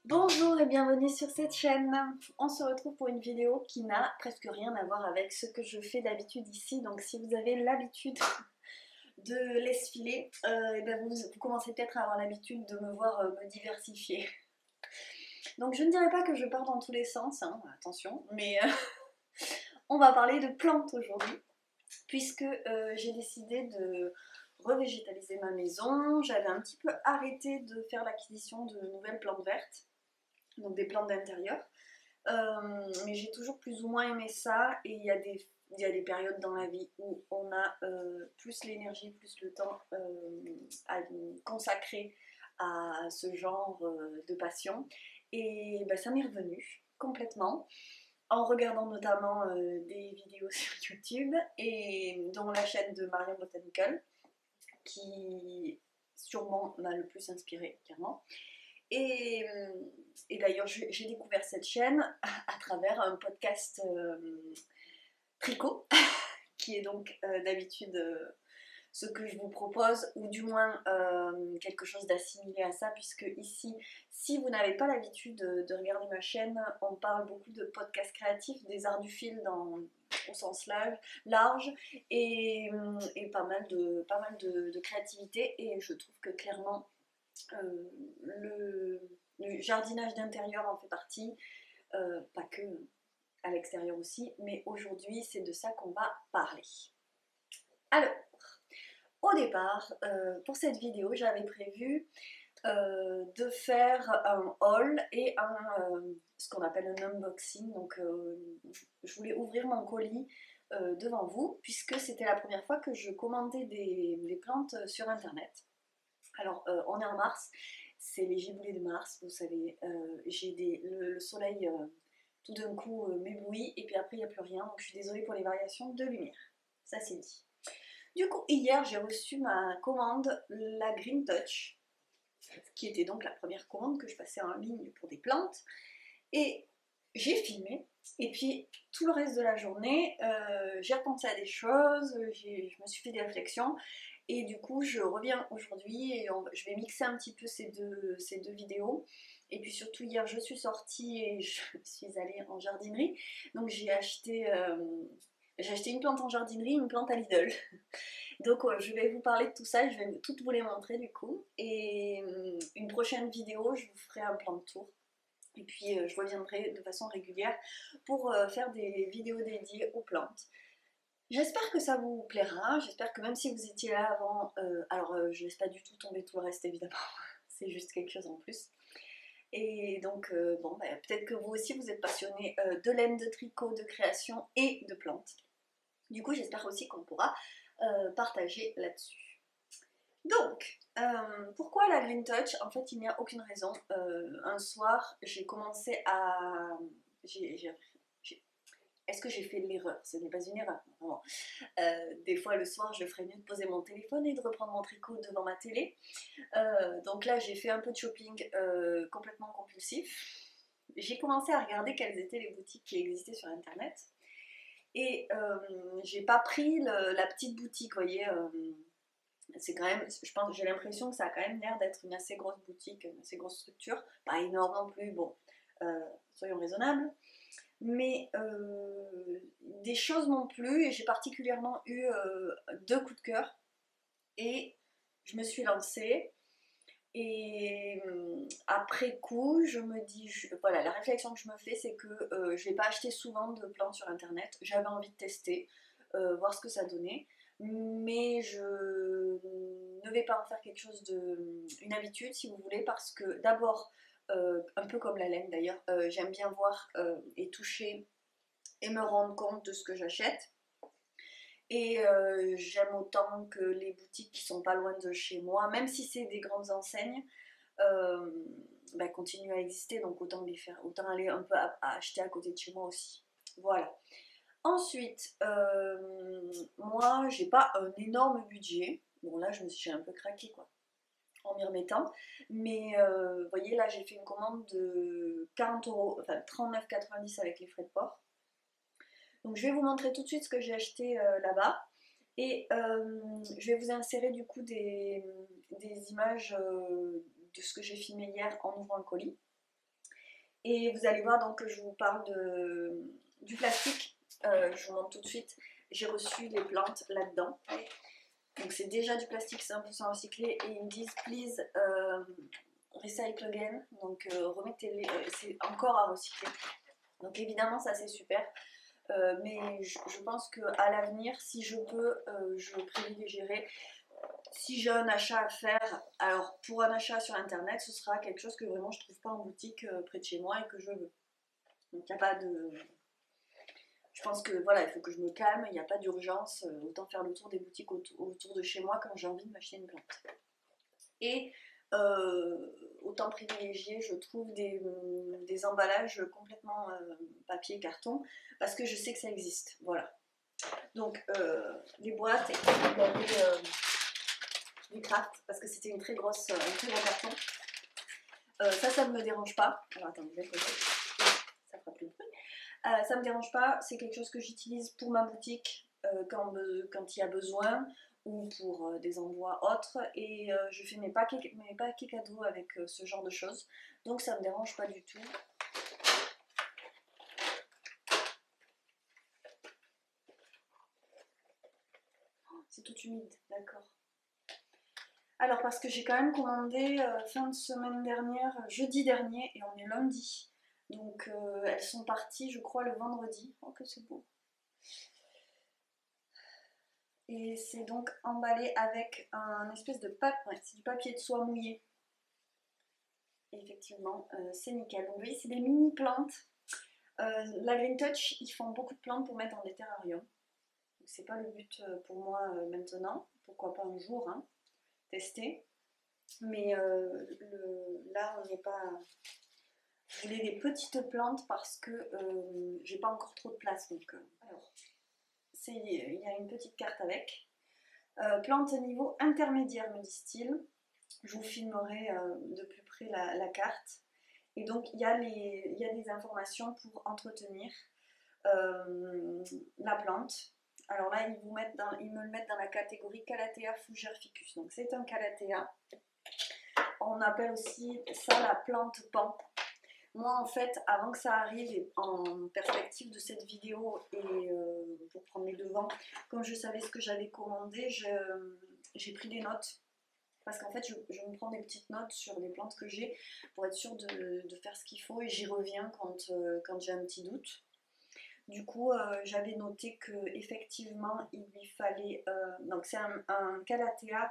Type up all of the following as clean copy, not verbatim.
Bonjour et bienvenue sur cette chaîne. On se retrouve pour une vidéo qui n'a presque rien à voir avec ce que je fais d'habitude ici. Donc si vous avez l'habitude de l'esfiler, et ben vous commencez peut-être à avoir l'habitude de me voir me diversifier. Donc je ne dirais pas que je pars dans tous les sens, hein, attention, mais on va parler de plantes aujourd'hui, puisque j'ai décidé de revégétaliser ma maison. J'avais un petit peu arrêté de faire l'acquisition de nouvelles plantes vertes, donc des plantes d'intérieur. Mais j'ai toujours plus ou moins aimé ça, et il y a des périodes dans la vie où on a plus l'énergie, plus le temps à consacrer à ce genre de passion. Et ben, ça m'est revenu complètement en regardant notamment des vidéos sur YouTube et dont la chaîne de Marion Botanical qui sûrement m'a le plus inspirée, clairement. Et, et d'ailleurs, j'ai découvert cette chaîne à travers un podcast tricot, qui est donc d'habitude ce que je vous propose, ou du moins quelque chose d'assimilé à ça, puisque ici, si vous n'avez pas l'habitude de regarder ma chaîne, on parle beaucoup de podcasts créatifs, des arts du fil au sens large et pas mal de créativité, et je trouve que clairement le jardinage d'intérieur en fait partie, pas que à l'extérieur aussi, mais aujourd'hui c'est de ça qu'on va parler. Alors, au départ, pour cette vidéo, j'avais prévu de faire un haul et ce qu'on appelle un unboxing. Donc, je voulais ouvrir mon colis devant vous, puisque c'était la première fois que je commandais des plantes sur internet. Alors, on est en mars, c'est les giboulées de mars, vous savez, j'ai le soleil tout d'un coup m'éblouit, et puis après il n'y a plus rien, donc je suis désolée pour les variations de lumière, ça c'est dit. Du coup, hier j'ai reçu ma commande, la Green Touch, qui était donc la première commande que je passais en ligne pour des plantes, et j'ai filmé, et puis tout le reste de la journée, j'ai repensé à des choses, je me suis fait des réflexions, et du coup je reviens aujourd'hui et je vais mixer un petit peu ces deux vidéos. Et puis surtout hier je suis sortie et je suis allée en jardinerie, donc j'ai acheté une plante en jardinerie, une plante à Lidl. Donc je vais vous parler de tout ça, je vais toutes vous les montrer du coup, et une prochaine vidéo je vous ferai un plan de tour. Et puis je reviendrai de façon régulière pour faire des vidéos dédiées aux plantes. J'espère que ça vous plaira, j'espère que même si vous étiez là avant, je ne laisse pas du tout tomber tout le reste évidemment, c'est juste quelque chose en plus. Et donc bon, bah, peut-être que vous aussi vous êtes passionné de laine, de tricot, de création et de plantes. Du coup j'espère aussi qu'on pourra partager là-dessus. Donc, pourquoi la Green Touch? En fait, il n'y a aucune raison. Un soir, j'ai commencé à... Est-ce que j'ai fait l'erreur? Ce n'est pas une erreur, vraiment. Des fois, le soir, je ferais mieux de poser mon téléphone et de reprendre mon tricot devant ma télé. Donc là, j'ai fait un peu de shopping complètement compulsif. J'ai commencé à regarder quelles étaient les boutiques qui existaient sur Internet. Et j'ai pas pris la petite boutique, vous voyez... c'est quand même, je pense, j'ai l'impression que ça a quand même l'air d'être une assez grosse boutique, une assez grosse structure, pas énorme non plus, bon, soyons raisonnables, mais des choses non plus, et j'ai particulièrement eu deux coups de cœur, et je me suis lancée, et après coup, je me dis, voilà, la réflexion que je me fais, c'est que je vais pas acheter souvent de plantes sur internet, j'avais envie de tester, voir ce que ça donnait, mais je ne vais pas en faire quelque chose une habitude si vous voulez, parce que d'abord, un peu comme la laine d'ailleurs, j'aime bien voir et toucher et me rendre compte de ce que j'achète. Et j'aime autant que les boutiques qui sont pas loin de chez moi, même si c'est des grandes enseignes, bah, continuent à exister, donc autant aller un peu à acheter à côté de chez moi aussi. Voilà. Ensuite, moi j'ai pas un énorme budget. Bon là j'ai un peu craqué quoi en m'y remettant. Mais vous voyez là j'ai fait une commande de 40€, enfin 39,90€ avec les frais de port. Donc je vais vous montrer tout de suite ce que j'ai acheté là-bas. Et je vais vous insérer du coup des images de ce que j'ai filmé hier en ouvrant le colis. Et vous allez voir donc que je vous parle du plastique. Je vous montre tout de suite. J'ai reçu des plantes là-dedans. Donc c'est déjà du plastique 100% recyclé et ils me disent please recycle again. Donc remettez-les, c'est encore à recycler. Donc évidemment ça c'est super. Mais je pense qu'à l'avenir, si je peux, je privilégierai. Si j'ai un achat à faire, alors pour un achat sur internet, ce sera quelque chose que vraiment je ne trouve pas en boutique près de chez moi et que je veux. Donc il n'y a pas de... Je pense que voilà, il faut que je me calme, il n'y a pas d'urgence, autant faire le tour des boutiques autour de chez moi quand j'ai envie de m'acheter une plante. Et autant privilégier, je trouve, des emballages complètement papier et carton, parce que je sais que ça existe, voilà. Donc les boîtes, et il y avait du craft, parce que c'était un très gros carton. Ça ne me dérange pas. Alors attends, je vais poser, ça fera plus de bruit. Ça me dérange pas, c'est quelque chose que j'utilise pour ma boutique quand il y a besoin, ou pour des envois autres, et je fais mes paquets cadeaux avec ce genre de choses, donc ça me dérange pas du tout. Oh, c'est tout humide, d'accord. Alors parce que j'ai quand même commandé fin de semaine dernière, jeudi dernier, et on est lundi. Donc elles sont parties, je crois, le vendredi. Oh que c'est beau. Et c'est donc emballé avec un espèce de papier, ouais, c'est du papier de soie mouillé. Et effectivement, c'est nickel. Donc vous voyez, c'est des mini plantes. La Green Touch, ils font beaucoup de plantes pour mettre dans des terrariums. C'est pas le but pour moi maintenant. Pourquoi pas un jour, hein, tester. Mais là, on n'est pas... Je voulais des petites plantes parce que j'ai pas encore trop de place. Donc, alors, il y a une petite carte avec. Plante niveau intermédiaire, me disent-ils. Je vous filmerai de plus près la carte. Et donc, il y a des informations pour entretenir la plante. Alors là, ils me le mettent dans la catégorie Calathea fougere ficus. Donc, c'est un Calathea. On appelle aussi ça la plante pan. Moi, en fait, avant que ça arrive, et en perspective de cette vidéo et pour prendre les devants, comme je savais ce que j'avais commandé, j'ai pris des notes. Parce qu'en fait, je me prends des petites notes sur les plantes que j'ai pour être sûre de faire ce qu'il faut, et j'y reviens quand j'ai un petit doute. Du coup, j'avais noté qu'effectivement, il lui fallait... donc c'est un Calathea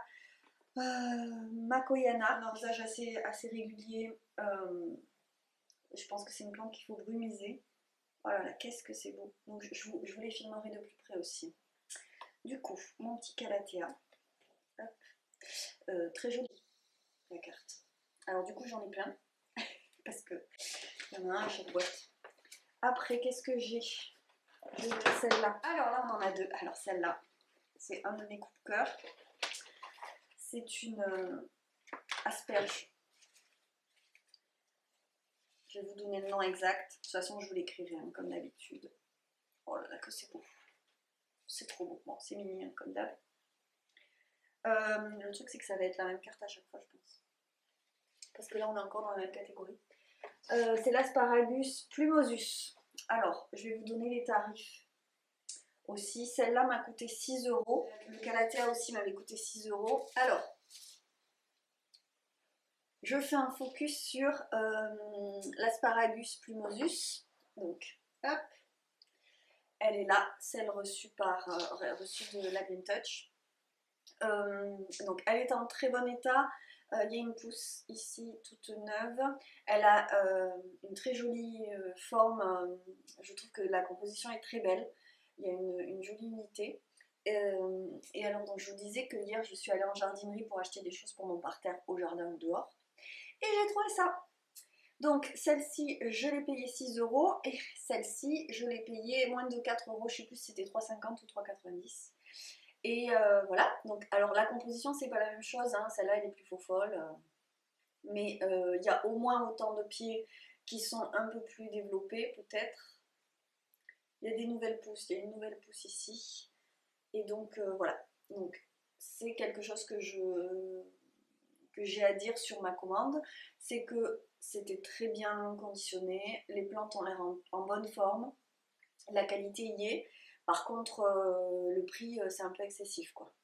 Makoyana, un arrosage assez régulier. Je pense que c'est une plante qu'il faut brumiser. Oh là là, qu'est-ce que c'est beau. Donc je vous les filmerai de plus près aussi. Du coup, mon petit Calathea. Très jolie la carte. Alors du coup j'en ai plein. Parce que il y en a un à chaque boîte. Après, qu'est-ce que j'ai? J'ai celle-là. Alors là, on en a deux. Alors celle-là, c'est un de mes coups de cœur. C'est une asperge. Je vais vous donner le nom exact. De toute façon, je vous l'écrirai hein, comme d'habitude. Oh là là, que c'est beau. C'est trop beau. Bon, c'est mini hein, comme d'hab. Le truc, c'est que ça va être la même carte à chaque fois, je pense. Parce que là, on est encore dans la même catégorie. C'est l'asparagus plumosus. Alors, je vais vous donner les tarifs aussi. Celle-là m'a coûté 6 €. Le Calathea aussi m'avait coûté 6 €. Alors, je fais un focus sur l'asparagus plumosus. Donc, hop. Elle est là, celle reçue de la Green Touch. Donc, elle est en très bon état. Il y a une pousse ici toute neuve. Elle a une très jolie forme. Je trouve que la composition est très belle. Il y a une jolie unité. Et alors, donc, je vous disais que hier, je suis allée en jardinerie pour acheter des choses pour mon parterre au jardin ou dehors. Et j'ai trouvé ça. Donc, celle-ci, je l'ai payée 6 € et celle-ci, je l'ai payée moins de 4 €. Je ne sais plus si c'était 3,50 ou 3,90 €. Et voilà, donc alors la composition c'est pas la même chose, hein. Celle-là elle est plus faux-folle, mais il y a au moins autant de pieds qui sont un peu plus développés peut-être. Il y a des nouvelles pousses, il y a une nouvelle pousse ici. Et donc voilà, donc c'est quelque chose que j'ai à dire sur ma commande, c'est que c'était très bien conditionné, les plantes ont l'air en bonne forme, la qualité y est, par contre le prix c'est un peu excessif quoi.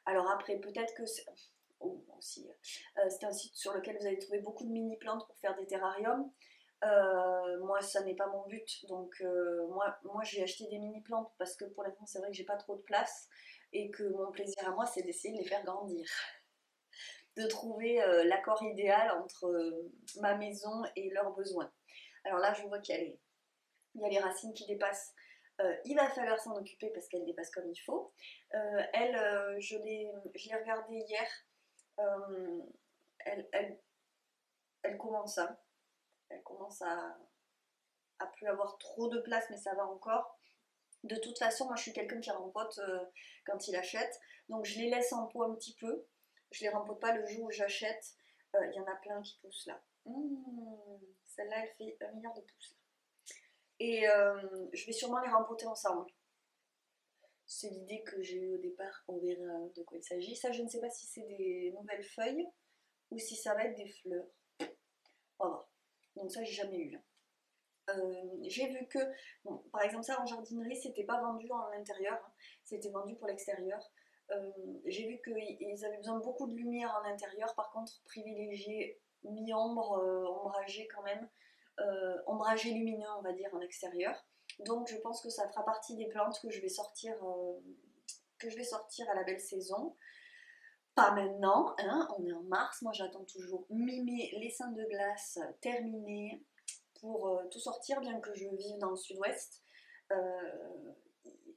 Alors après peut-être que c'est aussi, c'est un site sur lequel vous allez trouver beaucoup de mini plantes pour faire des terrariums. Moi ça n'est pas mon but, donc moi j'ai acheté des mini plantes parce que pour l'instant c'est vrai que j'ai pas trop de place et que mon plaisir à moi c'est d'essayer de les faire grandir, de trouver l'accord idéal entre ma maison et leurs besoins. Alors là je vois il y a les racines qui dépassent, il va falloir s'en occuper parce qu'elles dépassent comme il faut. Elle, je l'ai regardée hier, euh, elle, elle, elle commence à, elle commence à plus avoir trop de place, mais ça va encore. De toute façon, moi je suis quelqu'un qui rempote quand il achète, donc je les laisse en pot un petit peu. Je les rempote pas le jour où j'achète. Il y en a plein qui poussent là. Celle-là, elle fait 1 milliard de pouces. Et je vais sûrement les rempoter ensemble. C'est l'idée que j'ai eue au départ. On verra de quoi il s'agit. Ça, je ne sais pas si c'est des nouvelles feuilles ou si ça va être des fleurs. On va voir. Donc ça, j'ai jamais eu. J'ai vu que, bon, par exemple ça en jardinerie, c'était pas vendu en intérieur, hein, c'était vendu pour l'extérieur. J'ai vu qu'ils avaient besoin de beaucoup de lumière en intérieur, par contre privilégier mi-ombre, ombragé quand même, ombragé lumineux on va dire en extérieur. Donc je pense que ça fera partie des plantes que je vais sortir, à la belle saison. Pas maintenant, hein, on est en mars, moi j'attends toujours mi-mai, les seins de glace terminés pour tout sortir, bien que je vive dans le sud-ouest.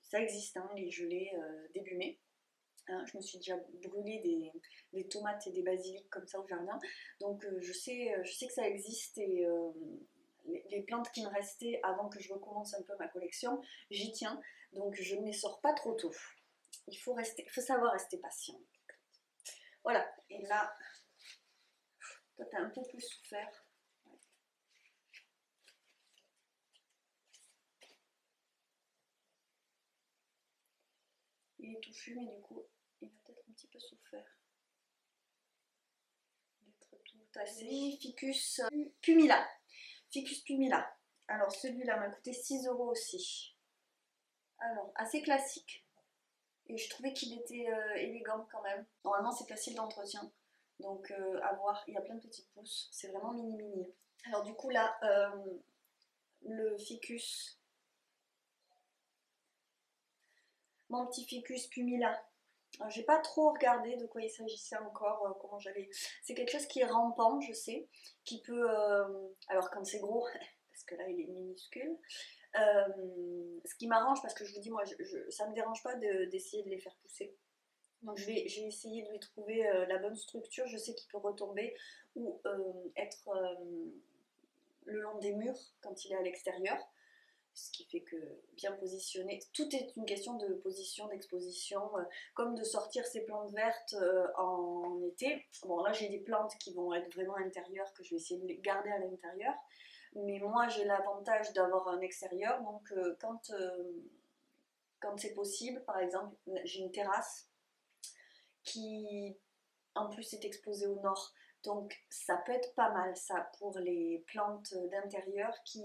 Ça existe, hein, les gelées début mai. Hein, je me suis déjà brûlé des tomates et des basiliques comme ça au jardin. Donc je sais que ça existe et les plantes qui me restaient avant que je recommence un peu ma collection, j'y tiens. Donc je ne les sors pas trop tôt. Il faut savoir rester patient. Voilà, et là, toi t'as un peu plus souffert. Il est touffu, mais du coup, il a peut-être un petit peu souffert d'être tout assez. Ficus pumila. Ficus pumila. Alors celui-là m'a coûté 6 € aussi. Alors, assez classique. Et je trouvais qu'il était élégant quand même. Normalement, c'est facile d'entretien. Donc, à voir. Il y a plein de petites pousses. C'est vraiment mini mini. Alors, du coup, là, le ficus. Mon petit ficus pumila. J'ai pas trop regardé de quoi il s'agissait encore, comment j'allais. C'est quelque chose qui est rampant, je sais, qui peut. Alors quand c'est gros, parce que là il est minuscule. Ce qui m'arrange, parce que je vous dis, moi, ça me dérange pas d'essayer de les faire pousser. Donc je vais essayer de lui trouver la bonne structure. Je sais qu'il peut retomber ou être le long des murs quand il est à l'extérieur, ce qui fait que bien positionné, tout est une question de position, d'exposition, comme de sortir ces plantes vertes en été. Bon là j'ai des plantes qui vont être vraiment intérieures, que je vais essayer de les garder à l'intérieur, mais moi j'ai l'avantage d'avoir un extérieur, donc quand c'est possible, par exemple j'ai une terrasse qui en plus est exposée au nord, donc ça peut être pas mal ça pour les plantes d'intérieur qui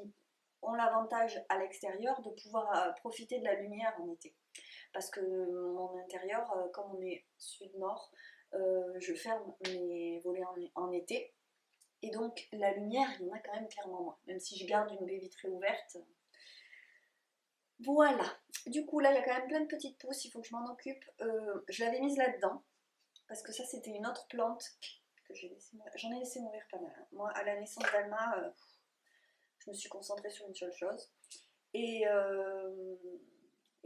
ont l'avantage à l'extérieur de pouvoir profiter de la lumière en été. Parce que mon intérieur, comme on est sud-nord, je ferme mes volets en été. Et donc la lumière, il y en a quand même clairement moins. Même si je garde une baie vitrée ouverte. Voilà. Du coup là, il y a quand même plein de petites pousses, il faut que je m'en occupe. Je l'avais mise là-dedans. Parce que ça, c'était une autre plante que j'ai laissé mourir. J'en ai laissé mourir pas mal. Moi, à la naissance d'Alma, je me suis concentrée sur une seule chose. Et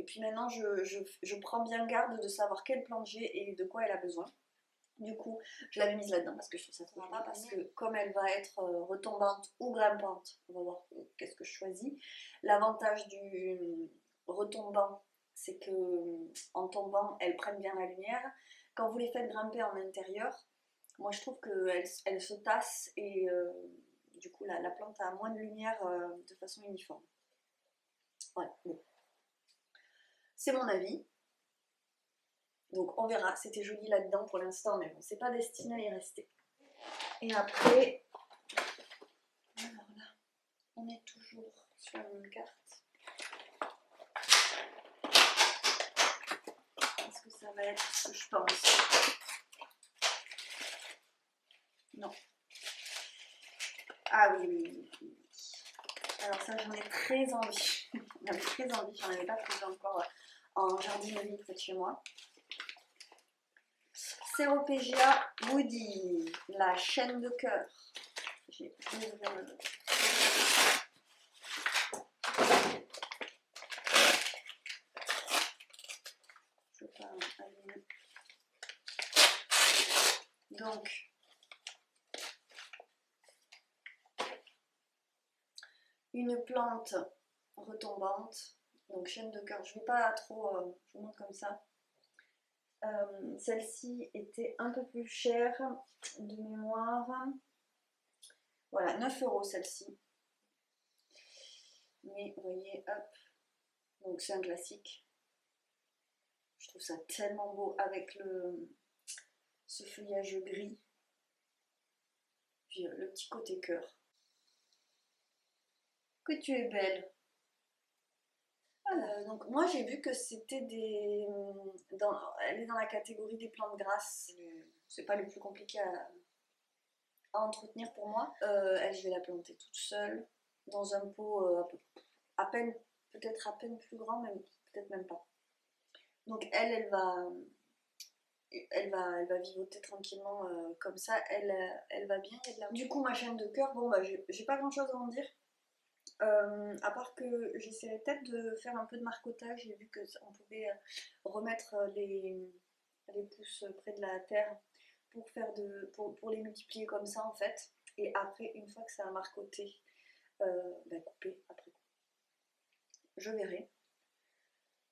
puis maintenant, je prends bien garde de savoir quelle plante j'ai et de quoi elle a besoin. Du coup, je l'avais mise là-dedans parce que je trouve ça trop sympa, parce que comme elle va être retombante ou grimpante, on va voir qu'est-ce que je choisis. L'avantage du retombant, c'est que en tombant, elles prennent bien la lumière. Quand vous les faites grimper en intérieur, moi je trouve qu'elles se tassent et du coup la plante a moins de lumière de façon uniforme. Voilà, bon. C'est mon avis. Donc on verra, c'était joli là-dedans pour l'instant, mais bon, c'est pas destiné à y rester. Et après, alors là, on est toujours sur la même carte. Est-ce que ça va être ce que je pense? Non. Ah oui, oui, oui. Alors ça, j'en ai très envie. J'en avais très envie, j'en avais pas trouvé encore en jardinerie près de chez moi. Ceropegia Woody, la chaîne de cœur. Je veux pas allumer. Donc, une plante retombante, donc chaîne de cœur. Je ne vais pas trop, je vous montre comme ça. Celle-ci était un peu plus chère de mémoire. Voilà, 9 € celle-ci. Mais vous voyez, hop, donc c'est un classique. Je trouve ça tellement beau avec ce feuillage gris. Puis le petit côté cœur. Que tu es belle. Donc moi j'ai vu que c'était des... elle est dans la catégorie des plantes grasses. C'est pas le plus compliqué à entretenir pour moi. Elle, je vais la planter toute seule dans un pot à peine, peut-être à peine plus grand, mais peut-être même pas. Donc elle va vivoter tranquillement comme ça. Elle va bien. Du coup ma chaîne de cœur, bon bah j'ai pas grand chose à en dire. À part que j'essaierai peut-être de faire un peu de marcottage. J'ai vu qu'on pouvait remettre les pousses près de la terre pour les multiplier comme ça en fait. Et après, une fois que ça a marcoté, couper après. Je verrai.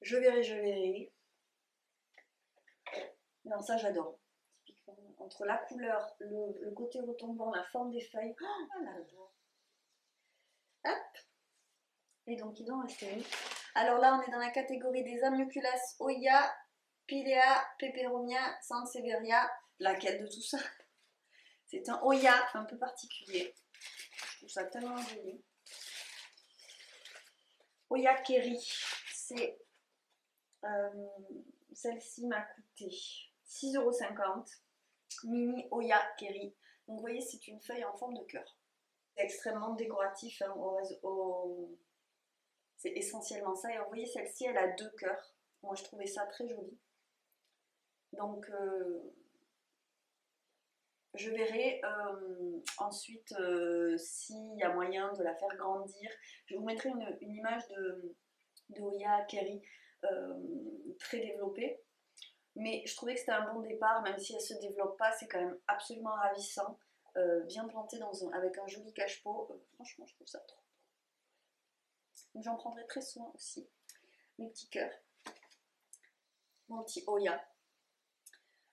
Je verrai. Non, ça j'adore. Typiquement, entre la couleur, le côté retombant, la forme des feuilles. Oh, j'adore. Hop. Et donc il en reste une. Alors là on est dans la catégorie des Amioculus Oya, Pilea, Peperomia, Sansevieria. Laquelle de tout ça? C'est un Oya un peu particulier. Je trouve ça tellement joli. Oya Kerry. C'est celle-ci m'a coûté 6,50 €. Mini Oya Kerry. Donc vous voyez c'est une feuille en forme de cœur. C'est extrêmement décoratif hein, c'est essentiellement ça. Et vous voyez, celle-ci, elle a 2 cœurs. Moi, je trouvais ça très joli. Donc, je verrai ensuite s'il y a moyen de la faire grandir. Je vous mettrai une image de Oya Kerry très développée. Mais je trouvais que c'était un bon départ, même si elle ne se développe pas, c'est quand même absolument ravissant. Bien planté avec un joli cache-pot. Franchement, je trouve ça trop. J'en prendrai très soin aussi. Mes petits cœurs. Mon petit Oya.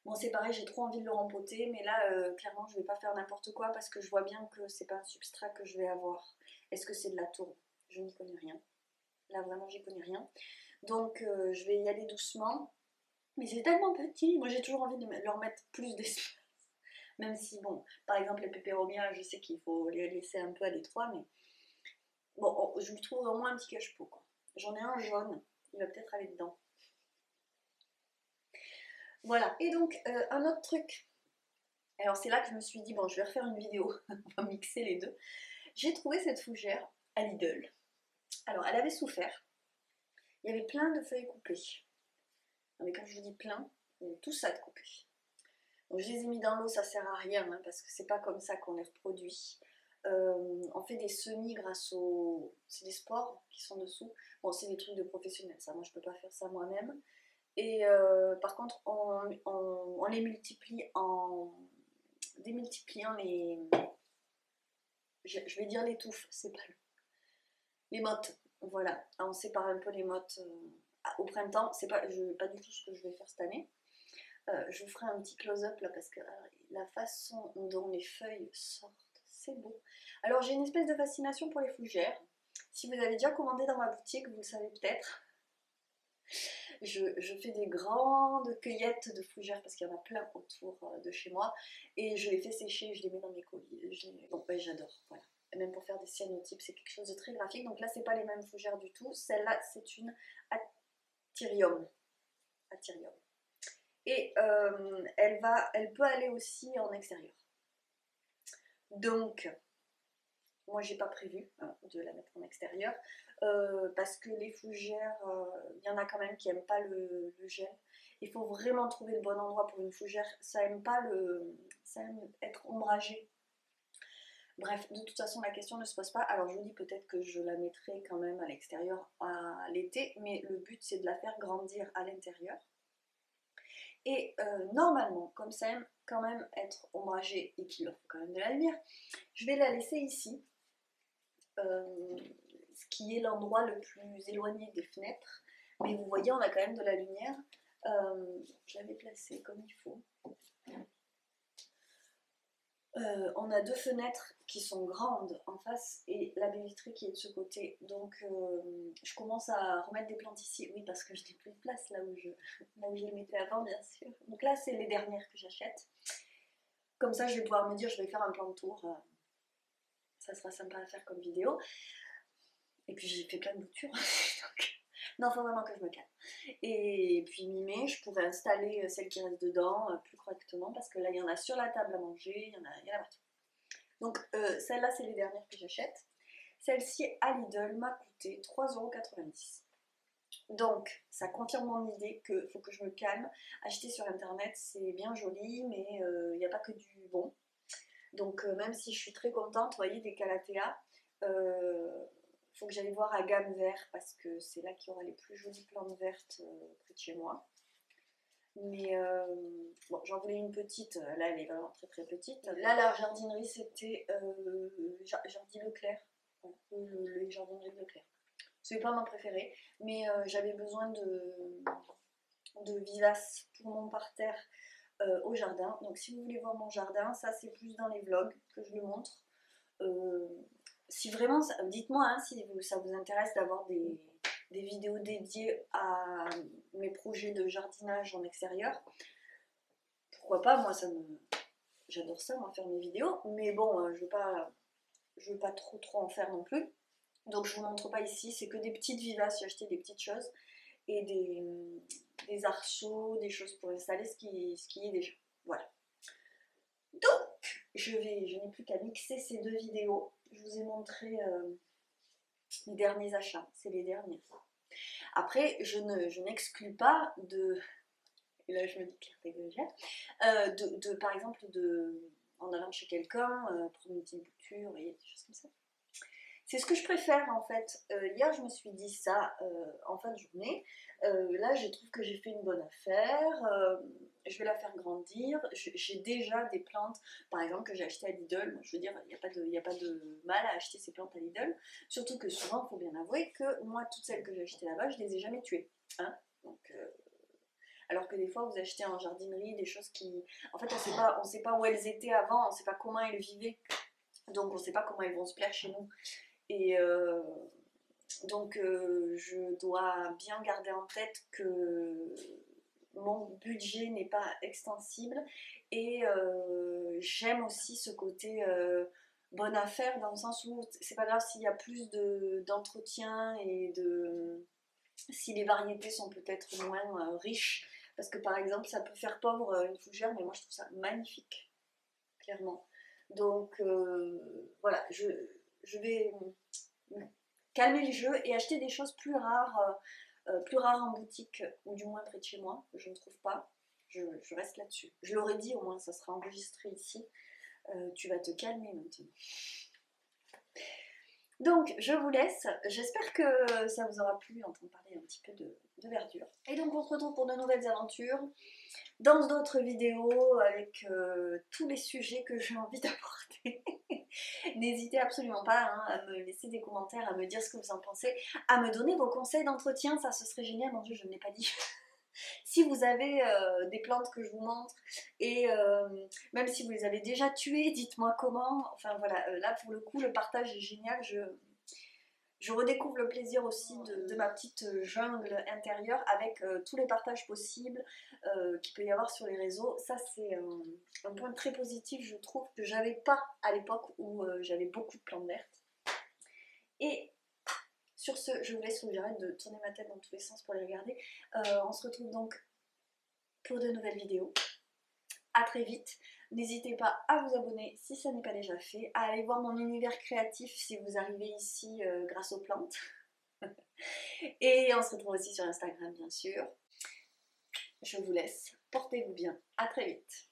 Bon, c'est pareil, j'ai trop envie de le rempoter, mais là, clairement, je vais pas faire n'importe quoi parce que je vois bien que c'est pas un substrat que je vais avoir. Est-ce que c'est de la tourbe? Je n'y connais rien. Là, vraiment, j'y connais rien. Donc, je vais y aller doucement. Mais c'est tellement petit. Moi, j'ai toujours envie de leur mettre plus d'espace. Même si, bon, par exemple, les Peperomia, je sais qu'il faut les laisser un peu à l'étroit, mais bon, je lui trouve au moins un petit cache-pot. J'en ai un jaune, il va peut-être aller dedans. Voilà, et donc un autre truc. Alors c'est là que je me suis dit, bon, je vais refaire une vidéo, on va mixer les deux. J'ai trouvé cette fougère à Lidl. Alors elle avait souffert, il y avait plein de feuilles coupées. Mais quand je vous dis plein, il y avait tout ça de coupé. Donc je les ai mis dans l'eau, ça sert à rien, hein, parce que c'est pas comme ça qu'on les reproduit. On fait des semis grâce aux... C'est des spores qui sont dessous. Bon, c'est des trucs de professionnels, ça, moi je peux pas faire ça moi-même. Et par contre, on les multiplie en démultipliant les... Je vais dire les touffes, c'est pas les mottes. Voilà, on sépare un peu les mottes au printemps. C'est pas du tout ce que je vais faire cette année. Je vous ferai un petit close-up là parce que la façon dont les feuilles sortent, c'est beau. Alors j'ai une espèce de fascination pour les fougères. Si vous avez déjà commandé dans ma boutique, vous le savez peut-être. je fais des grandes cueillettes de fougères parce qu'il y en a plein autour de chez moi et je les fais sécher, je les mets dans mes colis. Bon, ben, j'adore, voilà. Et même pour faire des cyanotypes, c'est quelque chose de très graphique. Donc là, c'est pas les mêmes fougères du tout. Celle-là, c'est une Athyrium. Athyrium. Et elle peut aller aussi en extérieur. Donc, moi, j'ai pas prévu de la mettre en extérieur parce que les fougères, il y en a quand même qui n'aiment pas le gel. Il faut vraiment trouver le bon endroit pour une fougère. Ça aime pas ça aime être ombragé. Bref, de toute façon, la question ne se pose pas. Alors, je vous dis peut-être que je la mettrai quand même à l'extérieur à l'été, mais le but, c'est de la faire grandir à l'intérieur. Et normalement, comme ça aime quand même être ombragé et qu'il leur faut quand même de la lumière, je vais la laisser ici, ce qui est l'endroit le plus éloigné des fenêtres. Mais vous voyez, on a quand même de la lumière. Je l'avais placée comme il faut. On a deux fenêtres qui sont grandes en face et la baie vitrée qui est de ce côté. Donc je commence à remettre des plantes ici. Oui, parce que je n'ai plus de place là où je les mettais avant, bien sûr. Donc là, c'est les dernières que j'achète. Comme ça, je vais pouvoir me dire, je vais faire un plan de tour. Ça sera sympa à faire comme vidéo. Et puis j'ai fait plein de boutures. Donc... Non, il faut vraiment que je me calme. Et puis mi-mai, je pourrais installer celle qui reste dedans plus correctement parce que là, il y en a sur la table à manger, il y en a partout. Donc celle-là, c'est les dernières que j'achète. Celle-ci à Lidl m'a coûté 3,90 €. Donc ça confirme mon idée qu'il faut que je me calme. Acheter sur internet, c'est bien joli, mais il n'y a pas que du bon. Donc même si je suis très contente, vous voyez, des Calathea, faut que j'aille voir à Gamme Vert parce que c'est là qu'il y aura les plus jolies plantes vertes près de chez moi. Mais bon, j'en voulais une petite, là elle est vraiment très très petite. Là la jardinerie c'était Jardin Leclerc, les jardineries de Leclerc. C'est pas mon préféré, mais j'avais besoin de vivaces pour mon parterre au jardin. Donc si vous voulez voir mon jardin, ça c'est plus dans les vlogs que je le montre. Si vraiment, dites-moi hein, si ça vous intéresse d'avoir des vidéos dédiées à mes projets de jardinage en extérieur. Pourquoi pas, moi j'adore ça, moi faire mes vidéos, mais bon, je veux pas trop en faire non plus. Donc je vous montre pas ici, c'est que des petites vivaces, j'ai acheté des petites choses et des arceaux, des choses pour installer ce qui est déjà. Voilà. Donc, je n'ai plus qu'à mixer ces deux vidéos. Je vous ai montré les derniers achats, c'est les derniers. Après, je n'exclus pas de... Et là, je me dis que l'exagère. Par exemple, en allant chez quelqu'un, prendre une petite bouture et des choses comme ça. C'est ce que je préfère en fait. Hier, je me suis dit ça en fin de journée. Là, je trouve que j'ai fait une bonne affaire. Je vais la faire grandir. J'ai déjà des plantes, par exemple, que j'ai achetées à Lidl. Je veux dire, il n'y a pas de mal à acheter ces plantes à Lidl. Surtout que souvent, il faut bien avouer que moi, toutes celles que j'ai achetées là-bas, je ne les ai jamais tuées. Hein, donc, alors que des fois, vous achetez en jardinerie des choses qui... En fait, on ne sait pas où elles étaient avant, on ne sait pas comment elles vivaient. Donc, on ne sait pas comment elles vont se plaire chez nous. Et donc je dois bien garder en tête que mon budget n'est pas extensible et j'aime aussi ce côté bonne affaire dans le sens où c'est pas grave s'il y a plus d'entretien et si les variétés sont peut-être moins riches parce que par exemple ça peut faire pauvre une fougère mais moi je trouve ça magnifique clairement. Donc voilà, je vais calmer le jeu et acheter des choses plus rares en boutique ou du moins près de chez moi que je ne trouve pas. Je reste là-dessus. Je l'aurais dit, au moins ça sera enregistré ici. Tu vas te calmer maintenant. Donc je vous laisse, j'espère que ça vous aura plu d'entendre parler un petit peu de verdure. Et donc on se retrouve pour de nouvelles aventures, dans d'autres vidéos avec tous les sujets que j'ai envie d'aborder. N'hésitez absolument pas hein, à me laisser des commentaires, à me dire ce que vous en pensez, à me donner vos conseils d'entretien, ça ce serait génial, mon Dieu je ne l'ai pas dit. Si vous avez des plantes que je vous montre et même si vous les avez déjà tuées, dites-moi comment. Enfin voilà, là pour le coup le partage est génial, je je redécouvre le plaisir aussi de ma petite jungle intérieure avec tous les partages possibles qu'il peut y avoir sur les réseaux. Ça c'est un point très positif, je trouve, que j'avais pas à l'époque où j'avais beaucoup de plantes vertes. Et sur ce, je vous laisse, faut que j'arrête de tourner ma tête dans tous les sens pour les regarder. On se retrouve donc pour de nouvelles vidéos. À très vite. N'hésitez pas à vous abonner si ça n'est pas déjà fait, à aller voir mon univers créatif si vous arrivez ici grâce aux plantes. Et on se retrouve aussi sur Instagram bien sûr. Je vous laisse. Portez-vous bien. À très vite.